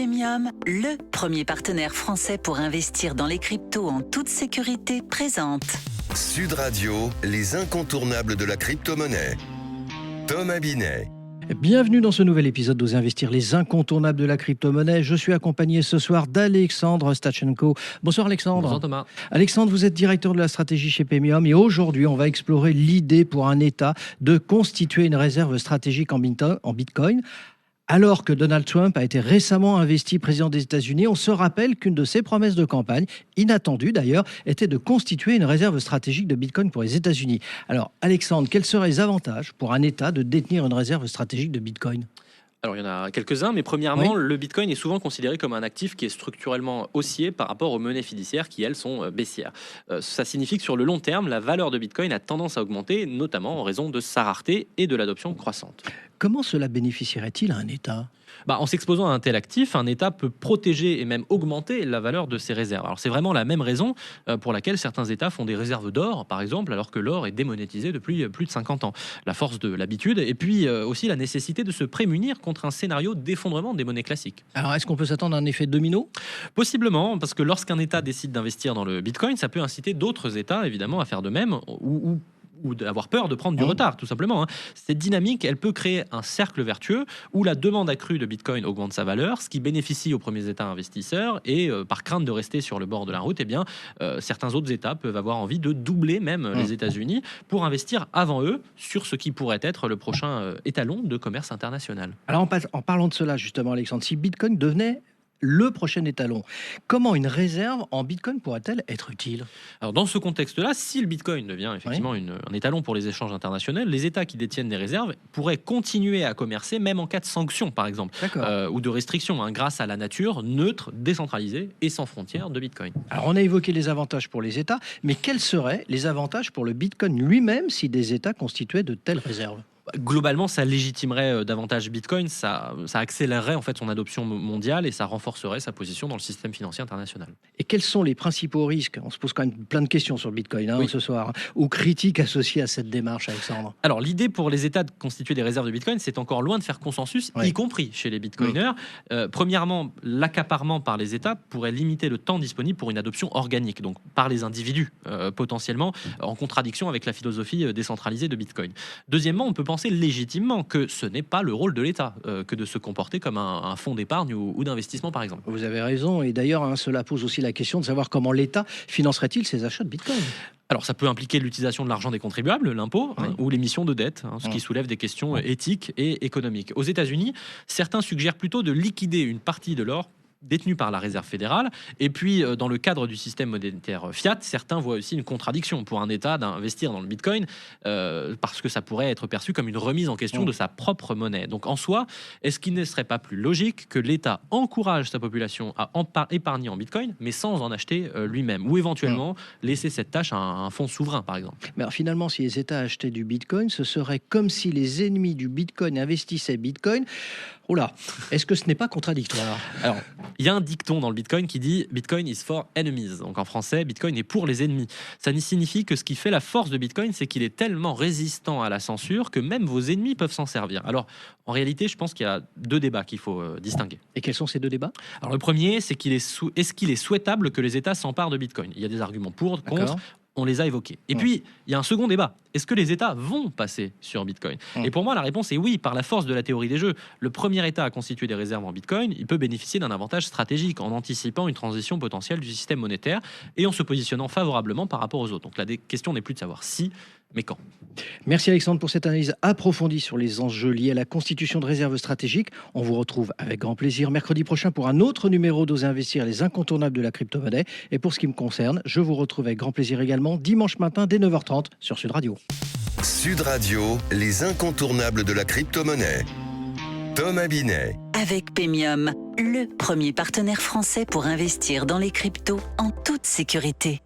Pemium, le premier partenaire français pour investir dans les cryptos en toute sécurité, présente Sud Radio, les incontournables de la crypto-monnaie. Thomas Binet. Bienvenue dans ce nouvel épisode d'Oser Investir, les incontournables de la crypto-monnaie. Je suis accompagné ce soir d'Alexandre Stachenko. Bonsoir Alexandre. Bonjour Thomas. Alexandre, vous êtes directeur de la stratégie chez Pemium et aujourd'hui, on va explorer l'idée pour un État de constituer une réserve stratégique en Bitcoin. Alors que Donald Trump a été récemment investi président des États-Unis, on se rappelle qu'une de ses promesses de campagne, inattendue d'ailleurs, était de constituer une réserve stratégique de Bitcoin pour les États-Unis. Alors, Alexandre, quels seraient les avantages pour un État de détenir une réserve stratégique de Bitcoin ? Alors, il y en a quelques-uns, mais premièrement, le Bitcoin est souvent considéré comme un actif qui est structurellement haussier par rapport aux monnaies fiduciaires qui, elles, sont baissières. Ça signifie que sur le long terme, la valeur de Bitcoin a tendance à augmenter, notamment en raison de sa rareté et de l'adoption croissante. Comment cela bénéficierait-il à un État ? En s'exposant à un tel actif, un État peut protéger et même augmenter la valeur de ses réserves. Alors c'est vraiment la même raison pour laquelle certains États font des réserves d'or, par exemple, alors que l'or est démonétisé depuis plus de 50 ans. La force de l'habitude et puis aussi la nécessité de se prémunir contre un scénario d'effondrement des monnaies classiques. Alors est-ce qu'on peut s'attendre à un effet domino ? Possiblement, parce que lorsqu'un État décide d'investir dans le Bitcoin, ça peut inciter d'autres États, évidemment, à faire de même ou d'avoir peur de prendre du retard, tout simplement. Cette dynamique, elle peut créer un cercle vertueux où la demande accrue de Bitcoin augmente sa valeur, ce qui bénéficie aux premiers États investisseurs et par crainte de rester sur le bord de la route, certains autres États peuvent avoir envie de doubler même les États-Unis pour investir avant eux sur ce qui pourrait être le prochain étalon de commerce international. Alors en parlant de cela justement, Alexandre, si Bitcoin devenait le prochain étalon, comment une réserve en Bitcoin pourrait-elle être utile ? Alors dans ce contexte-là, si le Bitcoin devient effectivement un étalon pour les échanges internationaux, les États qui détiennent des réserves pourraient continuer à commercer même en cas de sanctions, par exemple, ou de restrictions, grâce à la nature neutre, décentralisée et sans frontières de Bitcoin. Alors on a évoqué les avantages pour les États, mais quels seraient les avantages pour le Bitcoin lui-même si des États constituaient de telles réserves ? Globalement, ça légitimerait davantage Bitcoin, ça accélérerait en fait son adoption mondiale et ça renforcerait sa position dans le système financier international. Et quels sont les principaux risques ? On se pose quand même plein de questions sur le Bitcoin ce soir, ou critiques associées à cette démarche, Alexandre. Alors l'idée pour les États de constituer des réserves de Bitcoin, c'est encore loin de faire consensus, y compris chez les Bitcoiners. Premièrement, l'accaparement par les États pourrait limiter le temps disponible pour une adoption organique, donc par les individus, potentiellement en contradiction avec la philosophie décentralisée de Bitcoin. Deuxièmement, on peut penser légitimement que ce n'est pas le rôle de l'État que de se comporter comme un fonds d'épargne ou d'investissement, par exemple. Vous avez raison, et d'ailleurs, cela pose aussi la question de savoir comment l'État financerait-il ses achats de Bitcoin. Alors, ça peut impliquer l'utilisation de l'argent des contribuables, l'impôt, ou l'émission de dette, ce qui soulève des questions éthiques et économiques. Aux États-Unis, certains suggèrent plutôt de liquider une partie de l'or détenu par la Réserve fédérale. Et puis, dans le cadre du système monétaire fiat, certains voient aussi une contradiction pour un État d'investir dans le Bitcoin parce que ça pourrait être perçu comme une remise en question de sa propre monnaie. Donc, en soi, est-ce qu'il ne serait pas plus logique que l'État encourage sa population à épargner en Bitcoin, mais sans en acheter lui-même, ou éventuellement laisser cette tâche à un fonds souverain, par exemple? Mais alors, finalement, si les États achetaient du Bitcoin, ce serait comme si les ennemis du Bitcoin investissaient Bitcoin. Oh là, est-ce que ce n'est pas contradictoire ? Alors, il y a un dicton dans le Bitcoin qui dit « Bitcoin is for enemies ». Donc en français, Bitcoin est pour les ennemis. Ça signifie que ce qui fait la force de Bitcoin, c'est qu'il est tellement résistant à la censure que même vos ennemis peuvent s'en servir. Alors, en réalité, je pense qu'il y a deux débats qu'il faut distinguer. Et quels sont ces deux débats ? Alors, le premier, c'est est-ce qu'il est souhaitable que les États s'emparent de Bitcoin ? Il y a des arguments pour, contre. On les a évoqués. Et puis, il y a un second débat. Est-ce que les États vont passer sur Bitcoin ? Et pour moi, la réponse est oui, par la force de la théorie des jeux. Le premier État à constituer des réserves en Bitcoin, il peut bénéficier d'un avantage stratégique en anticipant une transition potentielle du système monétaire et en se positionnant favorablement par rapport aux autres. Donc la question n'est plus de savoir si, mais quand. Merci Alexandre pour cette analyse approfondie sur les enjeux liés à la constitution de réserves stratégiques. On vous retrouve avec grand plaisir mercredi prochain pour un autre numéro d'Oser Investir, les incontournables de la crypto-monnaie. Et pour ce qui me concerne, je vous retrouve avec grand plaisir également dimanche matin dès 9h30 sur Sud Radio. Sud Radio, les incontournables de la crypto-monnaie. Thomas Binet. avec Pemium, le premier partenaire français pour investir dans les cryptos en toute sécurité.